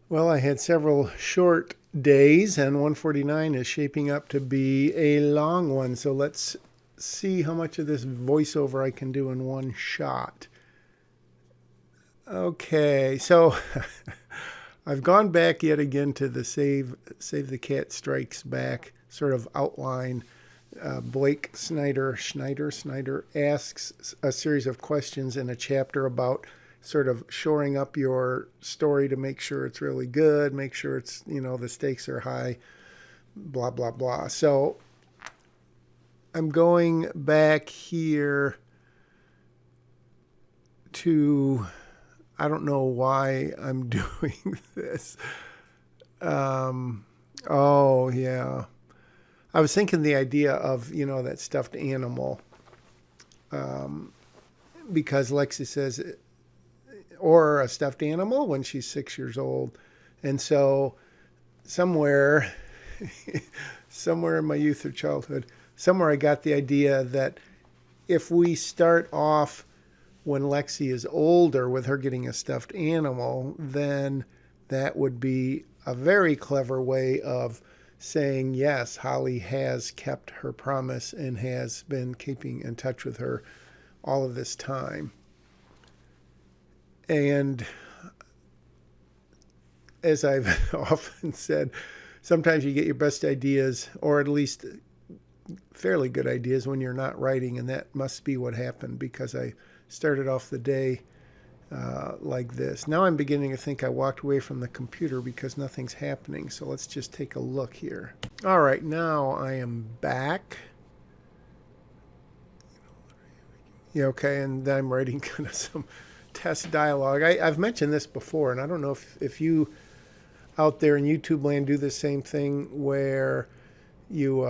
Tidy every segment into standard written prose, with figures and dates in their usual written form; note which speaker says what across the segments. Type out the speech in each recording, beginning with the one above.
Speaker 1: Well, I had several short days, and 149 is shaping up to be a long one. So let's see how much of this voiceover I can do in one shot. Okay, so I've gone back yet again to the Save the Cat Strikes Back sort of outline. Blake Snyder asks a series of questions in a chapter about sort of shoring up your story to make sure it's really good, make sure it's, the stakes are high, blah, blah, blah. So I'm going back here to, I don't know why I'm doing this. Oh, yeah. I was thinking the idea of, that stuffed animal, because Lexi says, or a stuffed animal when she's 6 years old. And so somewhere, somewhere in my youth or childhood, somewhere I got the idea that if we start off when Lexi is older with her getting a stuffed animal, then that would be a very clever way of saying, yes, Holly has kept her promise and has been keeping in touch with her all of this time. And as I've often said, sometimes you get your best ideas, or at least fairly good ideas, when you're not writing, and that must be what happened, because I started off the day like this. Now I'm beginning to think I walked away from the computer because nothing's happening. So let's just take a look here. All right, now I am back. Yeah, okay, and I'm writing kind of some test dialogue. I've mentioned this before, and I don't know if you out there in YouTube land do the same thing where you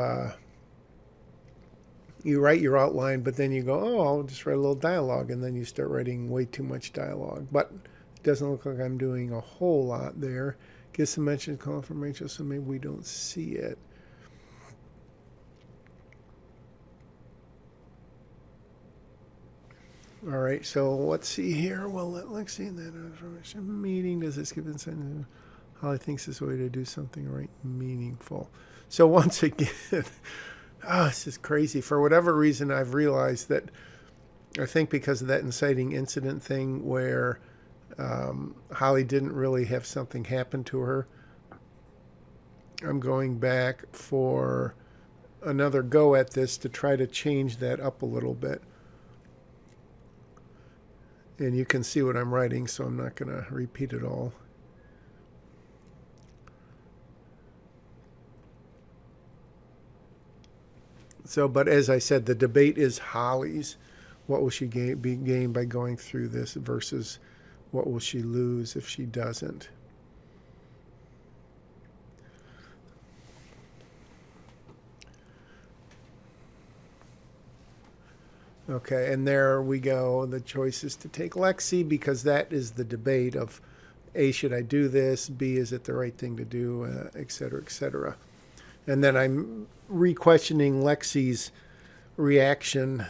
Speaker 1: you write your outline, but then you go, oh, I'll just write a little dialogue, and then you start writing way too much dialogue. But it doesn't look like I'm doing a whole lot there. Get some mention call from Rachel, so maybe we don't see it. All right, so let's see here. Well, let's see that information meeting. Does this give insight? Holly thinks this way to do something right meaningful. So once again, this is crazy. For whatever reason, I've realized that I think because of that inciting incident thing where Holly didn't really have something happen to her, I'm going back for another go at this to try to change that up a little bit. And you can see what I'm writing, so I'm not going to repeat it all. So, but as I said, the debate is Holly's. What will she gain by going through this versus what will she lose if she doesn't? Okay, and there we go. The choice is to take Lexi because that is the debate of A, should I do this? B, is it the right thing to do? Et cetera, et cetera. And then I'm re-questioning Lexi's reaction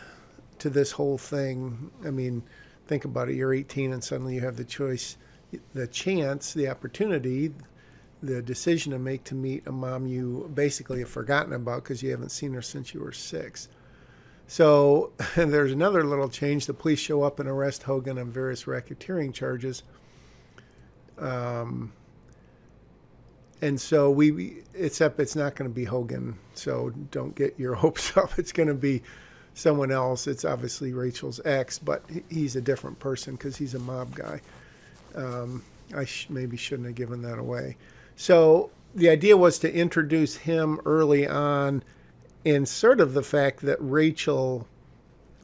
Speaker 1: to this whole thing. I mean, think about it. You're 18 and suddenly you have the choice, the chance, the opportunity, the decision to make to meet a mom you basically have forgotten about because you haven't seen her since you were 6. So there's another little change. The police show up and arrest Hogan on various racketeering charges. And so it's not going to be Hogan. So don't get your hopes up. It's going to be someone else. It's obviously Rachel's ex, but he's a different person because he's a mob guy. I maybe shouldn't have given that away. So the idea was to introduce him early on, and sort of the fact that Rachel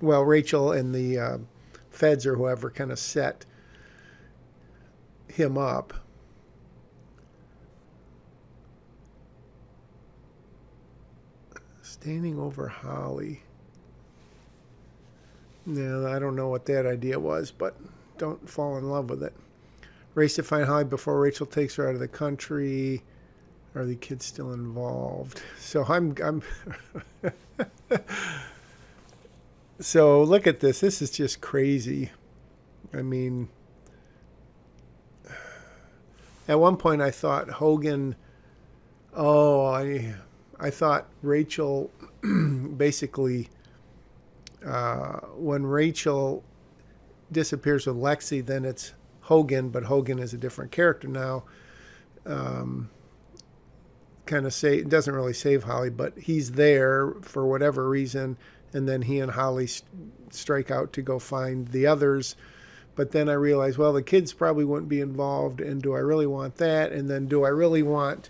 Speaker 1: and the feds or whoever kind of set him up. Standing over Holly. No, I don't know what that idea was, but don't fall in love with it. Race to find Holly before Rachel takes her out of the country. Are the kids still involved? So I'm so look at this. This is just crazy. I mean, At one point, I thought Hogan. Oh, I thought Rachel basically when Rachel disappears with Lexi, then it's Hogan, but Hogan is a different character now. Um, kind of say it doesn't really save Holly, but he's there for whatever reason, and then he and Holly strike out to go find the others. But then I realized, well, the kids probably wouldn't be involved, and do I really want that? And then do I really want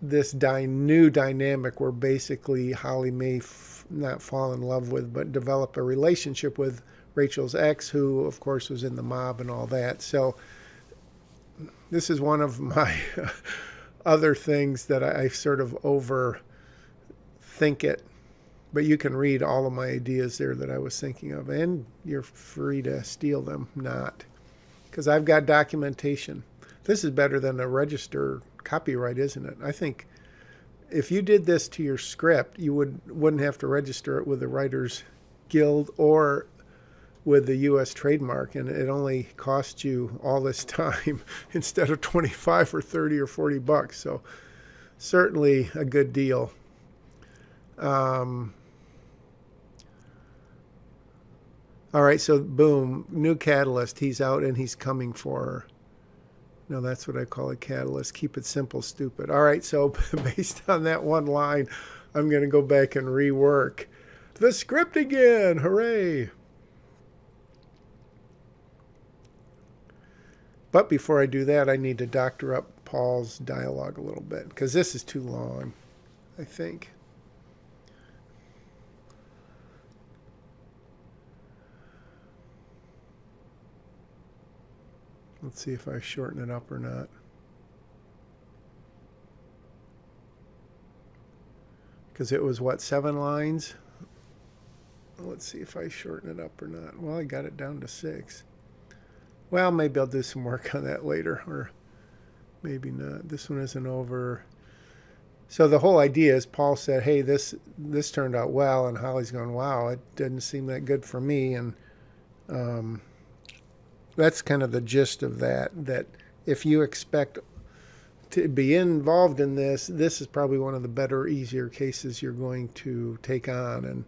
Speaker 1: this new dynamic where basically Holly may not fall in love with, but develop a relationship with Rachel's ex, who of course was in the mob and all that. So this is one of my other things that I sort of overthink it. But you can read all of my ideas there that I was thinking of, and you're free to steal them, not. Because I've got documentation. This is better than a register copyright, isn't it? I think if you did this to your script, you wouldn't have to register it with the Writers Guild or with the U.S. trademark, and it only cost you all this time instead of 25 or 30 or 40 bucks. So certainly a good deal. All right, so boom, new catalyst. He's out and he's coming for her. No, that's what I call a catalyst. Keep it simple, stupid. All right, so based on that one line, I'm going to go back and rework the script again. Hooray. But before I do that, I need to doctor up Paul's dialogue a little bit, because this is too long, I think. Let's see if I shorten it up or not. Because it was, what, 7 lines? Let's see if I shorten it up or not. Well, I got it down to 6. Well, maybe I'll do some work on that later, or maybe not. This one isn't over. So the whole idea is Paul said, hey, this turned out well, and Holly's going, wow, it didn't seem that good for me, and that's kind of the gist of that if you expect to be involved in this is probably one of the better, easier cases you're going to take on, and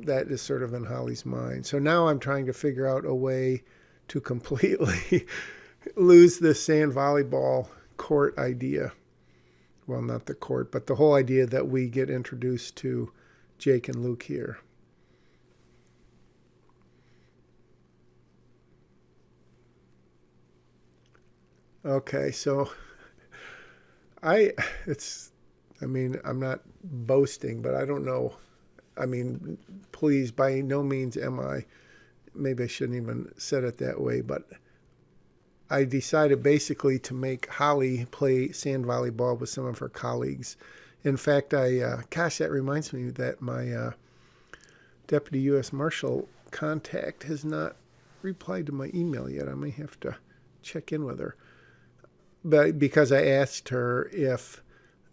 Speaker 1: that is sort of in Holly's mind. So now I'm trying to figure out a way to completely lose this sand volleyball court idea. Well, not the court, but the whole idea that we get introduced to Jake and Luke here. Okay, so I'm not boasting, but I don't know. I mean, please, by no means am I. Maybe I shouldn't even said it that way, but I decided basically to make Holly play sand volleyball with some of her colleagues. In fact, gosh, that reminds me that my Deputy U.S. Marshal contact has not replied to my email yet. I may have to check in with her. But because I asked her if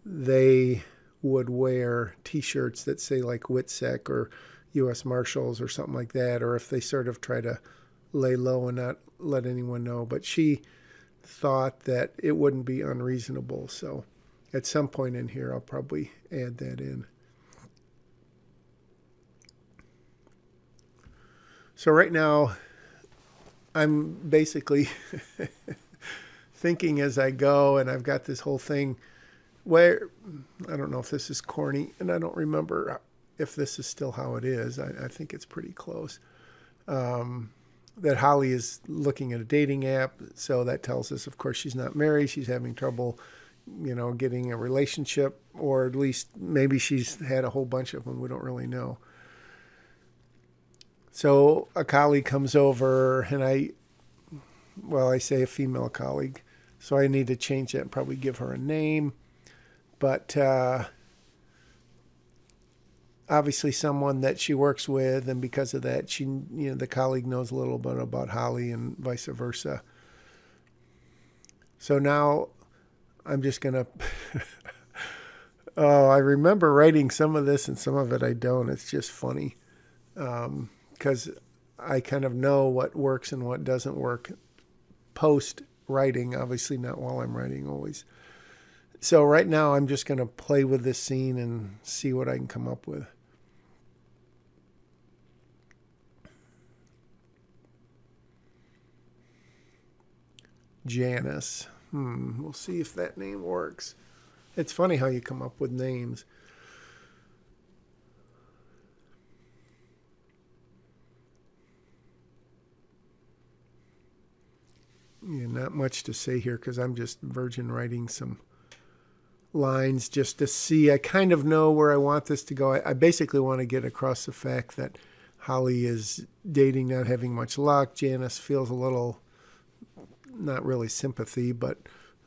Speaker 1: they would wear T-shirts that say like WITSEC or U.S. Marshals or something like that, or if they sort of try to lay low and not let anyone know. But she thought that it wouldn't be unreasonable. So at some point in here, I'll probably add that in. So right now, I'm basically thinking as I go, and I've got this whole thing where, I don't know if this is corny, and I don't remember if this is still how it is. I think it's pretty close. That Holly is looking at a dating app, so that tells us, of course, she's not married. She's having trouble, getting a relationship, or at least maybe she's had a whole bunch of them. We don't really know. So a colleague comes over, and I say a female colleague, so I need to change that and probably give her a name. But obviously someone that she works with, and because of that, the colleague knows a little bit about Holly and vice versa. So now I'm just going to... Oh, I remember writing some of this and some of it I don't. It's just funny. Because I kind of know what works and what doesn't work post writing, obviously not while I'm writing always. So right now I'm just going to play with this scene and see what I can come up with. Janice. We'll see if that name works. It's funny how you come up with names. Yeah, not much to say here because I'm just virgin writing some lines just to see. I kind of know where I want this to go. I basically want to get across the fact that Holly is dating, not having much luck. Janice feels a little, not really sympathy, but,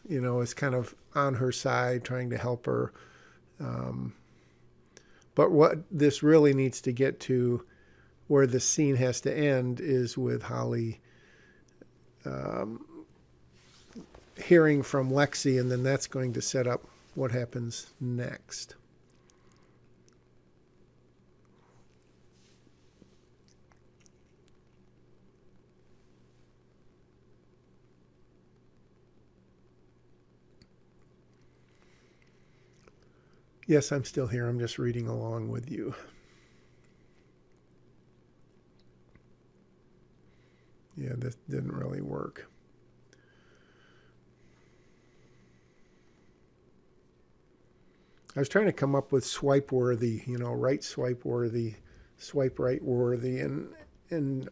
Speaker 1: is kind of on her side, trying to help her. But what this really needs to get to, where the scene has to end, is with Holly hearing from Lexi, and then that's going to set up what happens next. Yes, I'm still here. I'm just reading along with you. Yeah, this didn't really work. I was trying to come up with swipe worthy, right swipe worthy, swipe right worthy, and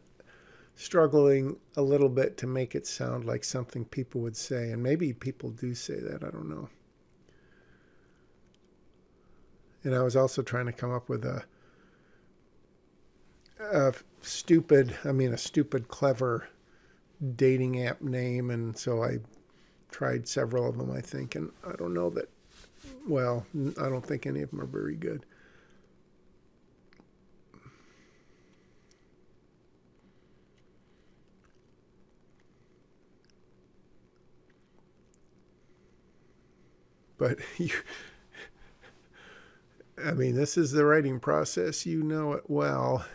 Speaker 1: struggling a little bit to make it sound like something people would say. And maybe people do say that, I don't know. And I was also trying to come up with a stupid, clever dating app name. And so I tried several of them, I think. And I don't know that, well, I don't think any of them are very good. But this is the writing process. You know it well.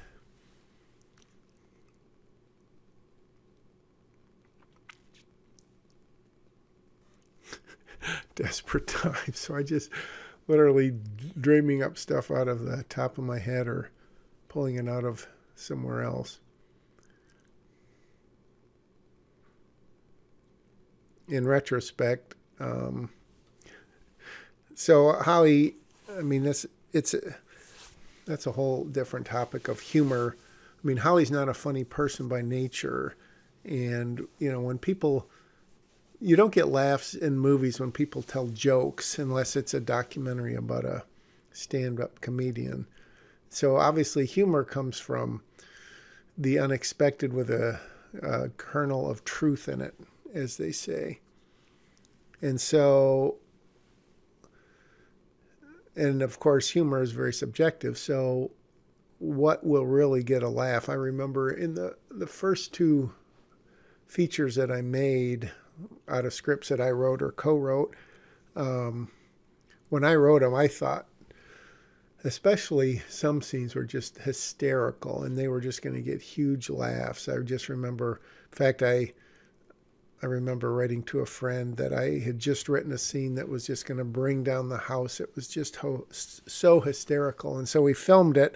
Speaker 1: Desperate times. So I just literally dreaming up stuff out of the top of my head or pulling it out of somewhere else. In retrospect, so Holly, that's a whole different topic of humor. Holly's not a funny person by nature, and when people, you don't get laughs in movies when people tell jokes unless it's a documentary about a stand-up comedian. So obviously humor comes from the unexpected with a kernel of truth in it, as they say. And so, and of course, humor is very subjective. So what will really get a laugh? I remember in the first two features that I made out of scripts that I wrote or co-wrote, when I wrote them, I thought, especially some scenes were just hysterical and they were just going to get huge laughs. I just remember, in fact, I remember writing to a friend that I had just written a scene that was just going to bring down the house. It was just so hysterical. And so we filmed it.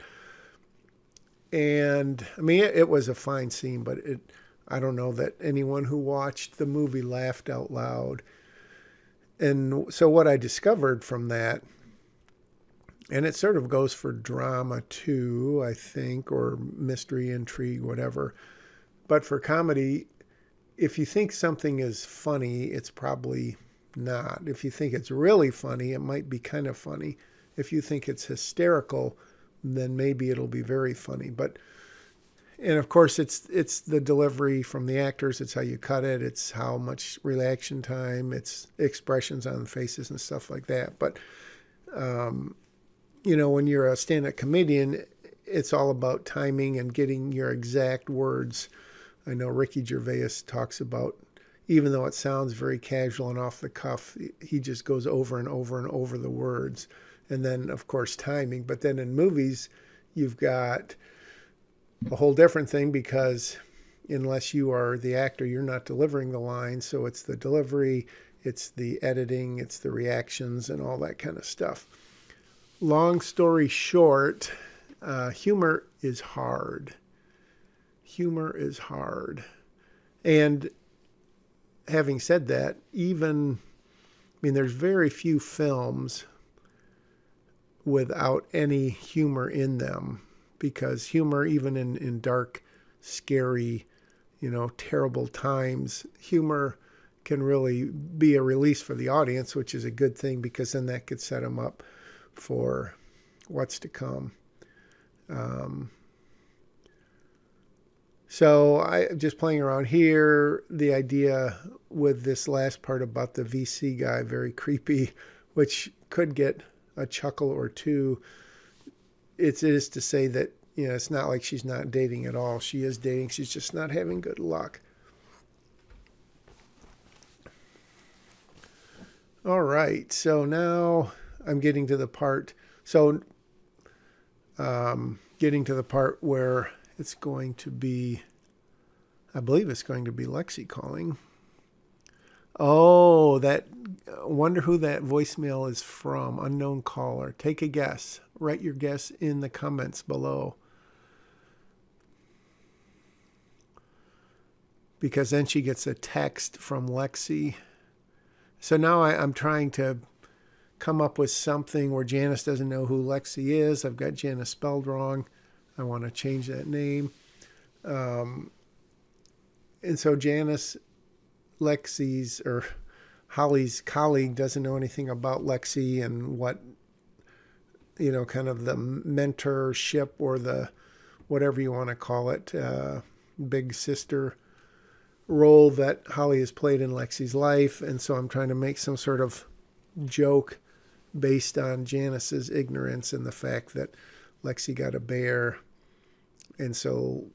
Speaker 1: And it was a fine scene, but I don't know that anyone who watched the movie laughed out loud. And so what I discovered from that, and it sort of goes for drama too, I think, or mystery, intrigue, whatever. But for comedy, if you think something is funny, it's probably not. If you think it's really funny, it might be kind of funny. If you think it's hysterical, then maybe it'll be very funny. And of course, it's the delivery from the actors. It's how you cut it. It's how much reaction time. It's expressions on faces and stuff like that. But, when you're a stand-up comedian, it's all about timing and getting your exact words. I know Ricky Gervais talks about, even though it sounds very casual and off the cuff, he just goes over and over and over the words. And then, of course, timing. But then in movies, you've got a whole different thing because unless you are the actor, you're not delivering the lines. So it's the delivery, it's the editing, it's the reactions, and all that kind of stuff. Long story short, humor is hard. Humor is hard. And having said that, there's very few films without any humor in them, because humor, even in dark, scary, terrible times, humor can really be a release for the audience, which is a good thing, because then that could set them up for what's to come. So I just playing around here, the idea with this last part about the VC guy, very creepy, which could get a chuckle or two. It is to say that, it's not like she's not dating at all. She is dating. She's just not having good luck. All right. So now I'm getting to the part. Getting to the part where it's going to be, I believe it's going to be Lexi calling. Oh, wonder who that voicemail is from. Unknown caller. Take a guess. Write your guess in the comments below. Because then she gets a text from Lexi. So now I'm trying to come up with something where Janice doesn't know who Lexi is. I've got Janice spelled wrong. I want to change that name. And so Janice, Lexi's or Holly's colleague, doesn't know anything about Lexi and what, kind of the mentorship or the whatever you want to call it, big sister role that Holly has played in Lexi's life. And so I'm trying to make some sort of joke based on Janice's ignorance and the fact that Lexi got a bear. And so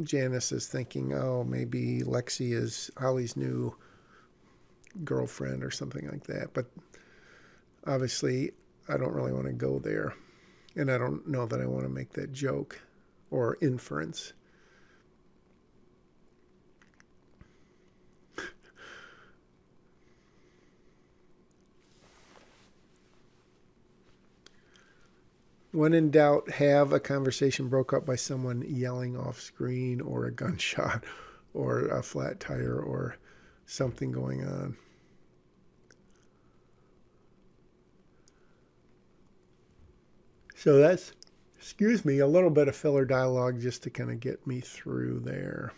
Speaker 1: Janice is thinking, oh, maybe Lexi is Holly's new girlfriend or something like that. But obviously, I don't really want to go there. And I don't know that I want to make that joke or inference. When in doubt, have a conversation broke up by someone yelling off screen, or a gunshot, or a flat tire, or something going on. So that's, a little bit of filler dialogue just to kind of get me through there.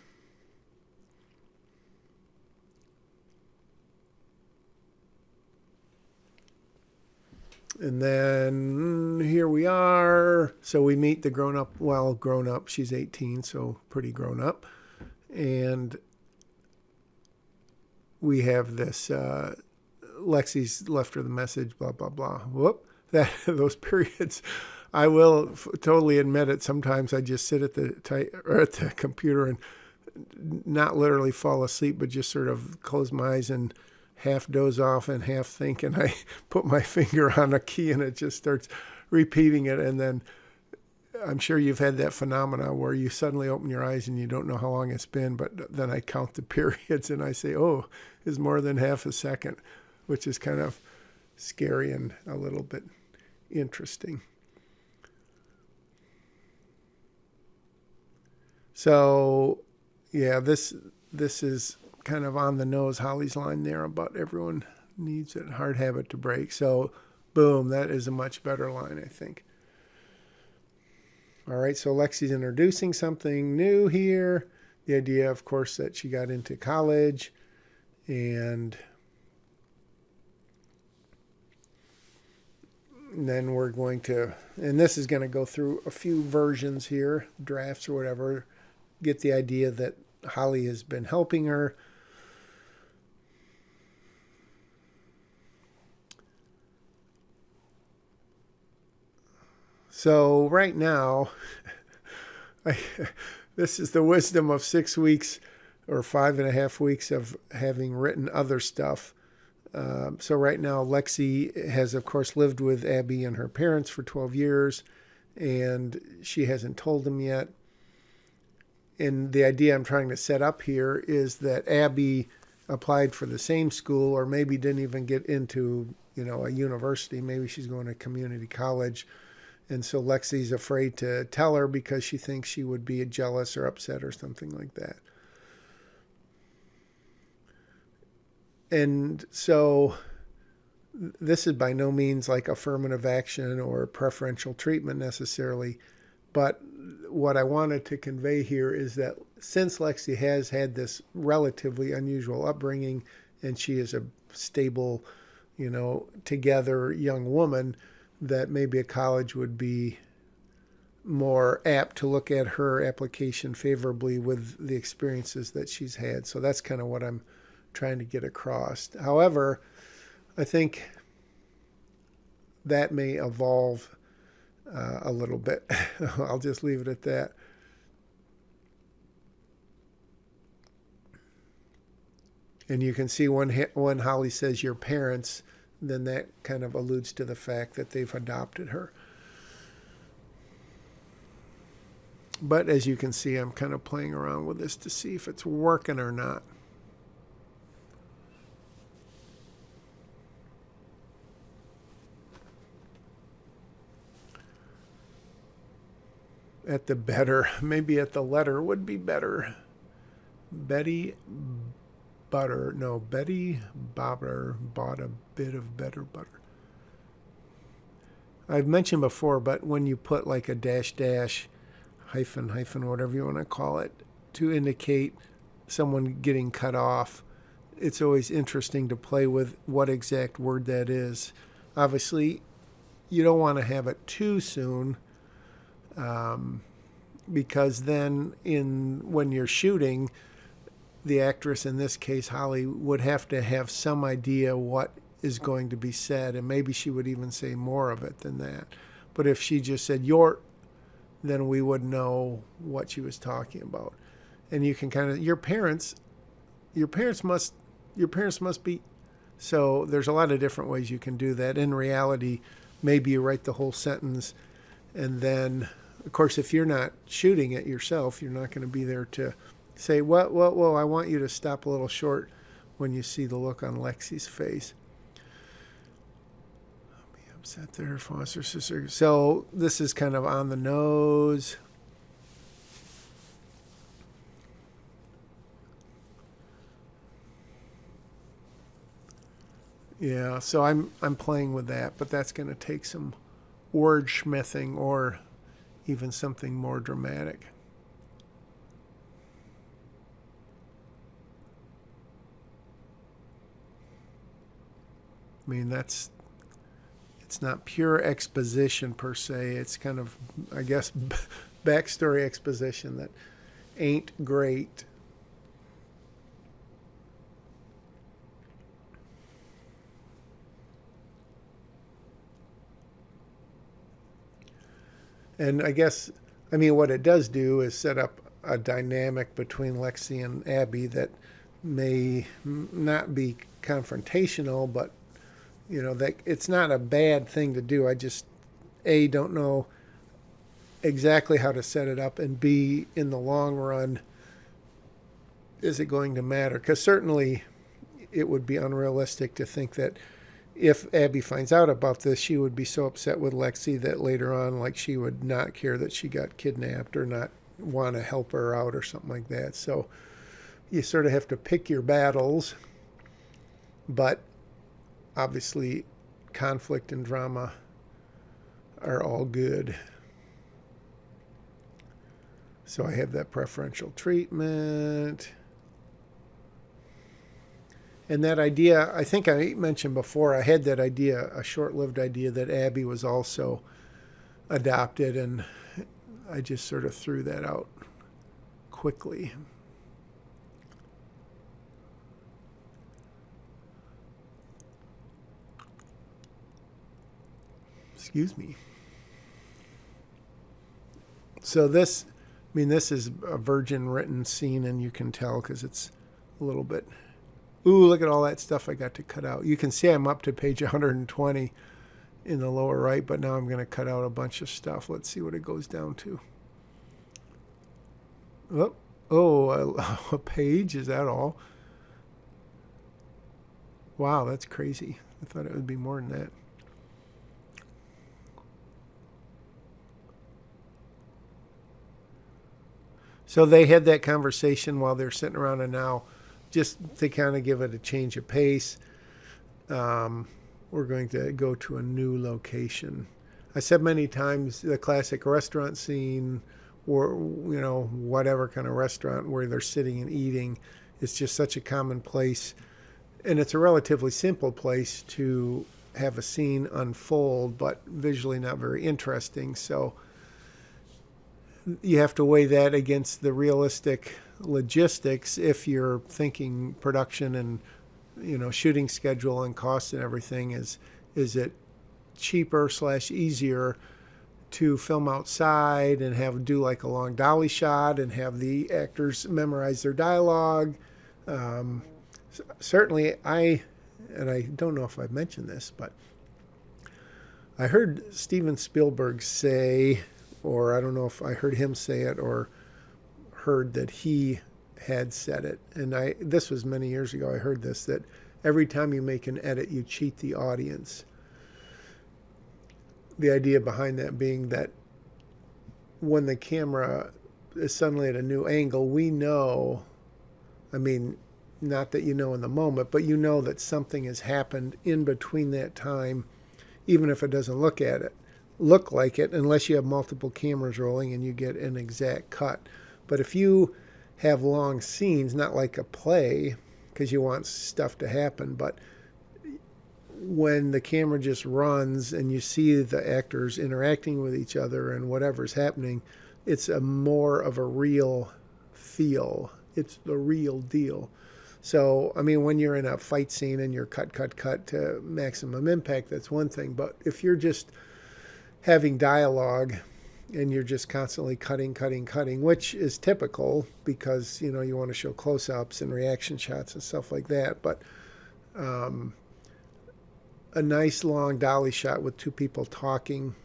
Speaker 1: And then here we are. So we meet the grown up. She's 18, so pretty grown up. And we have this, Lexi's left her the message, blah, blah, blah. Whoop. Those periods, I will totally admit it. Sometimes I just sit at the computer and not literally fall asleep, but just sort of close my eyes and half doze off and half think, and I put my finger on a key and it just starts repeating it. And then I'm sure you've had that phenomena where you suddenly open your eyes and you don't know how long it's been, but then I count the periods and I say, oh, it's more than half a second, which is kind of scary and a little bit interesting. So, yeah, this is kind of on the nose, Holly's line there about everyone needs a hard habit to break. So, boom, that is a much better line, I think. All right, so Lexi's introducing something new here. The idea, of course, that she got into college, and then we're going to, and this is going to go through a few versions here, drafts or whatever, get the idea that Holly has been helping her. So right now, this is the wisdom of 6 weeks or 5.5 weeks of having written other stuff. So right now, Lexi has, of course, lived with Abby and her parents for 12 years, and she hasn't told them yet. And the idea I'm trying to set up here is that Abby applied for the same school, or maybe didn't even get into, a university. Maybe she's going to community college. And so Lexi's afraid to tell her because she thinks she would be jealous or upset or something like that. And so this is by no means like affirmative action or preferential treatment necessarily. But what I wanted to convey here is that since Lexi has had this relatively unusual upbringing and she is a stable, together young woman, that maybe a college would be more apt to look at her application favorably with the experiences that she's had. So that's kind of what I'm trying to get across. However, I think that may evolve a little bit. I'll just leave it at that. And you can see when Holly says your parents, then that kind of alludes to the fact that they've adopted her. But as you can see, I'm kind of playing around with this to see if it's working or not. At the better, maybe at the letter would be better. Betty Butter, no, Betty Bobber bought a bit of better butter. I've mentioned before, but when you put like a dash dash, hyphen, whatever you want to call it, to indicate someone getting cut off, it's always interesting to play with what exact word that is. Obviously, you don't want to have it too soon, because then when you're shooting, the actress, in this case Holly, would have to have some idea what is going to be said, and maybe she would even say more of it than that. But if she just said "your," then we would know what she was talking about. And you can kind of your parents must be. So there's a lot of different ways you can do that. In reality, maybe you write the whole sentence, and then, of course, if you're not shooting it yourself, you're not going to be there to say, whoa, I want you to stop a little short when you see the look on Lexi's face. I'll be upset that her foster sister. So this is kind of on the nose. Yeah, so I'm playing with that, but that's going to take some wordsmithing or even something more dramatic. I mean, it's not pure exposition per se. It's kind of, I guess, backstory exposition that ain't great. And I guess, what it does do is set up a dynamic between Lexi and Abby that may not be confrontational, but that it's not a bad thing to do. I just don't know exactly how to set it up, and B, in the long run, is it going to matter? Because certainly it would be unrealistic to think that if Abby finds out about this, she would be so upset with Lexi that later on, like, she would not care that she got kidnapped or not want to help her out or something like that. So you sort of have to pick your battles, but obviously conflict and drama are all good. So I have that preferential treatment. And that idea, I think I mentioned before, I had that idea, a short-lived idea, that Abby was also adopted, and I just sort of threw that out quickly. Excuse me. So this is a virgin written scene, and you can tell because it's a little bit... Ooh, look at all that stuff I got to cut out. You can see I'm up to page 120 in the lower right, but now I'm going to cut out a bunch of stuff. Let's see what it goes down to. Oh, Oh, a page? Is that all? Wow, that's crazy. I thought it would be more than that. So they had that conversation while they're sitting around, and now, just to kind of give it a change of pace, um, we're going to go to a new location. I said many times the classic restaurant scene, or whatever kind of restaurant where they're sitting and eating, is just such a common place, and it's a relatively simple place to have a scene unfold, but visually not very interesting. So you have to weigh that against the realistic logistics if you're thinking production and shooting schedule and cost and everything. Is it cheaper slash easier to film outside and do like a long dolly shot and have the actors memorize their dialogue? um, Certainly, and I don't know if I've mentioned this, but I heard Steven Spielberg say, or I don't know if I heard him say it or heard that he had said it, and this was many years ago. I heard this, that every time you make an edit, you cheat the audience. The idea behind that being that when the camera is suddenly at a new angle, we know, I mean, not that you know in the moment, but you know that something has happened in between that time, even if it doesn't look like it, unless you have multiple cameras rolling and you get an exact cut. But if you have long scenes, not like a play, because you want stuff to happen, but when the camera just runs and you see the actors interacting with each other and whatever's happening, it's a more of a real feel. It's the real deal. So, I mean, when you're in a fight scene and you're cut to maximum impact, that's one thing. But if you're just having dialogue and you're just constantly cutting, which is typical because, you want to show close-ups and reaction shots and stuff like that. But a nice long dolly shot with two people talking,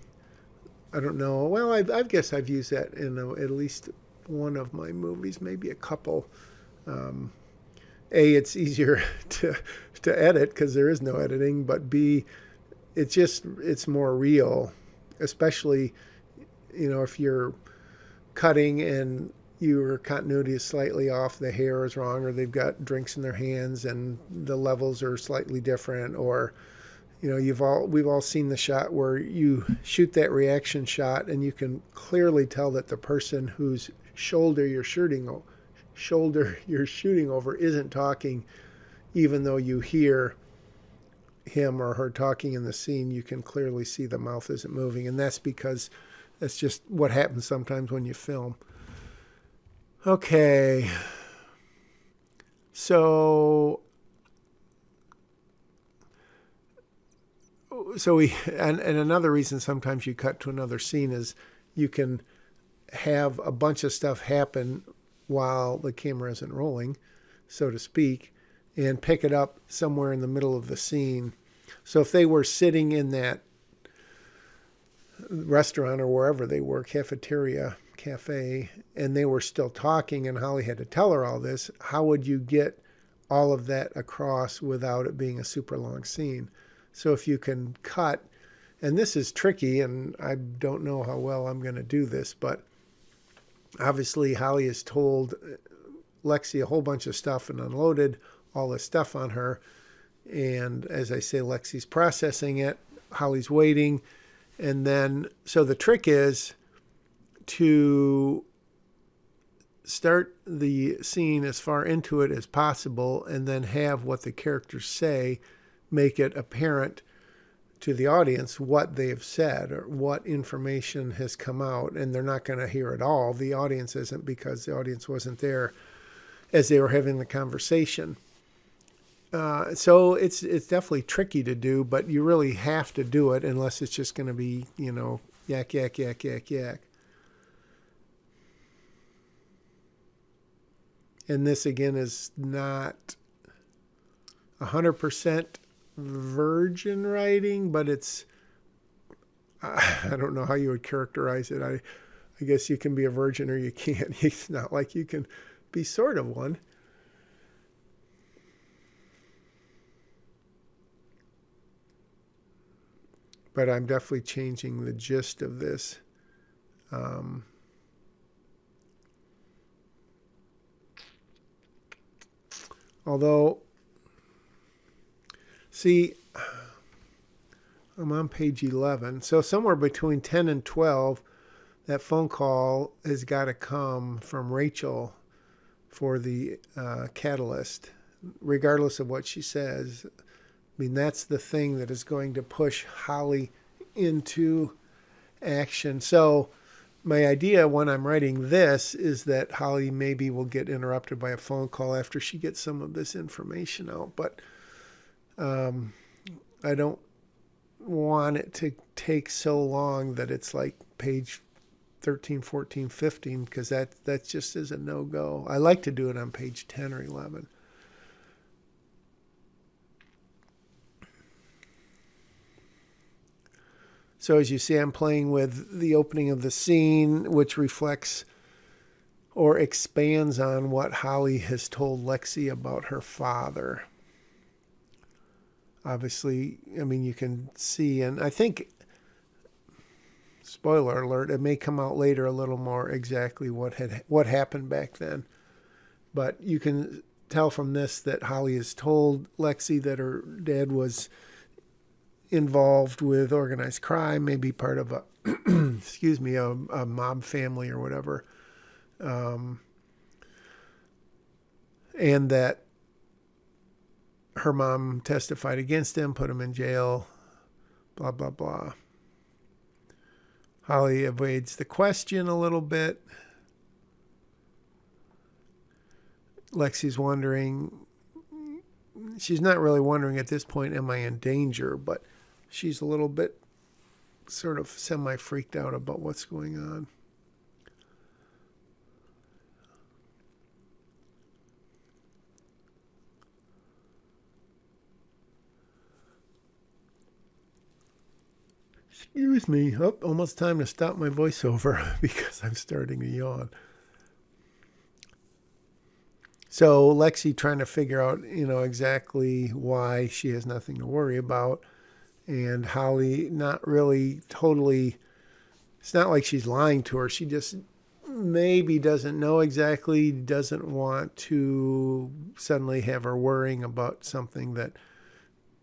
Speaker 1: I don't know. Well, I guess I've used that in at least one of my movies, maybe a couple. A, it's easier to edit because there is no editing, but B, it's more real, especially, if you're cutting and your continuity is slightly off, the hair is wrong, or they've got drinks in their hands and the levels are slightly different, or we've all seen the shot where you shoot that reaction shot and you can clearly tell that the person whose shoulder you're shooting over isn't talking, even though you hear him or her talking in the scene. You can clearly see the mouth isn't moving, and that's because that's just what happens sometimes when you film. Okay, so and another reason sometimes you cut to another scene is you can have a bunch of stuff happen while the camera isn't rolling, so to speak, and pick it up somewhere in the middle of the scene. So if they were sitting in that restaurant or wherever they were, cafe, and they were still talking and Holly had to tell her all this, how would you get all of that across without it being a super long scene? So if you can cut, and this is tricky, and I don't know how well I'm going to do this, but obviously Holly has told Lexi a whole bunch of stuff and unloaded all this stuff on her. And as I say, Lexi's processing it, Holly's waiting. And then, so the trick is to start the scene as far into it as possible and then have what the characters say make it apparent to the audience what they've said or what information has come out. And they're not going to hear it all. The audience isn't, because the audience wasn't there as they were having the conversation. So it's definitely tricky to do, but you really have to do it unless it's just going to be, yak, yak, yak, yak, yak. And this, again, is not 100% virgin writing, but it's, I don't know how you would characterize it. I guess you can be a virgin or you can't. It's not like you can be sort of one. But I'm definitely changing the gist of this. Although, see, I'm on page 11. So somewhere between 10 and 12, that phone call has got to come from Rachel for the catalyst, regardless of what she says. I mean, that's the thing that is going to push Holly into action. So my idea when I'm writing this is that Holly maybe will get interrupted by a phone call after she gets some of this information out. But I don't want it to take so long that it's like page 13, 14, 15, because that just is a no-go. I like to do it on page 10 or 11. So as you see, I'm playing with the opening of the scene, which reflects or expands on what Holly has told Lexi about her father. Obviously, I mean, you can see, and I think, spoiler alert, it may come out later a little more exactly what happened back then. But you can tell from this that Holly has told Lexi that her dad was involved with organized crime, maybe part of a a mob family or whatever, and that her mom testified against him, put him in jail, blah blah blah. Holly evades the question a little bit. Lexi's wondering, she's not really wondering at this point, am I in danger? But she's a little bit sort of semi-freaked out about what's going on. Excuse me. Oh, almost time to stop my voiceover because I'm starting to yawn. So Lexi trying to figure out, exactly why she has nothing to worry about. And Holly not really totally, it's not like she's lying to her. She just maybe doesn't know exactly, doesn't want to suddenly have her worrying about something that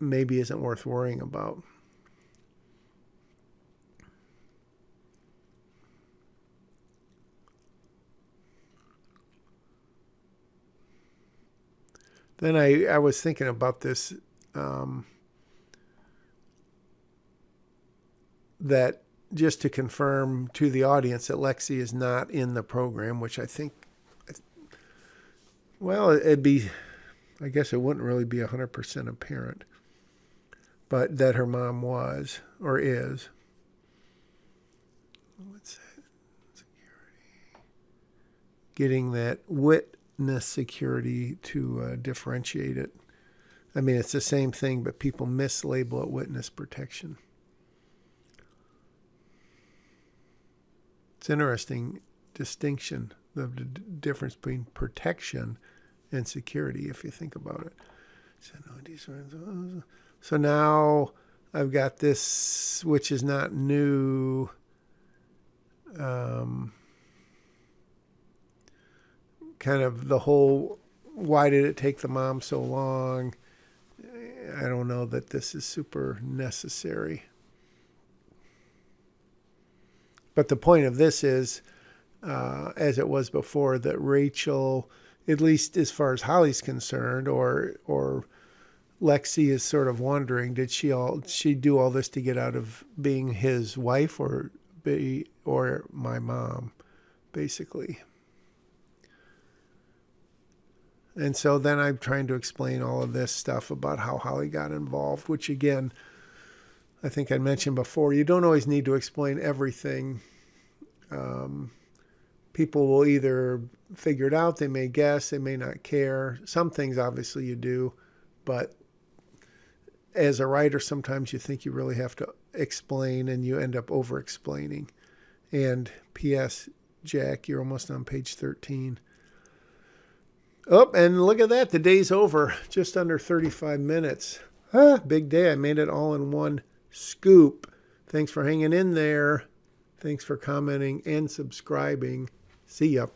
Speaker 1: maybe isn't worth worrying about. Then I was thinking about this, that just to confirm to the audience that Lexi is not in the program, which I think, well, I guess it wouldn't really be 100% apparent, but that her mom was or is. What's that? Security. Getting that witness security to differentiate it. I mean, it's the same thing, but people mislabel it witness protection. It's an interesting distinction, the difference between protection and security, if you think about it. So now I've got this, which is not new. Kind of the whole, why did it take the mom so long? I don't know that this is super necessary. But the point of this is, as it was before, that Rachel, at least as far as Holly's concerned, or Lexi is sort of wondering, did she do all this to get out of being his wife or my mom, basically. And so then I'm trying to explain all of this stuff about how Holly got involved, which again, I think I mentioned before, you don't always need to explain everything. People will either figure it out, they may guess, they may not care. Some things obviously you do, but as a writer, sometimes you think you really have to explain and you end up over-explaining. And P.S., Jack, you're almost on page 13. Oh, and look at that. The day's over. Just under 35 minutes. Big day. I made it all in one scoop. Thanks for hanging in there. Thanks for commenting and subscribing. See ya.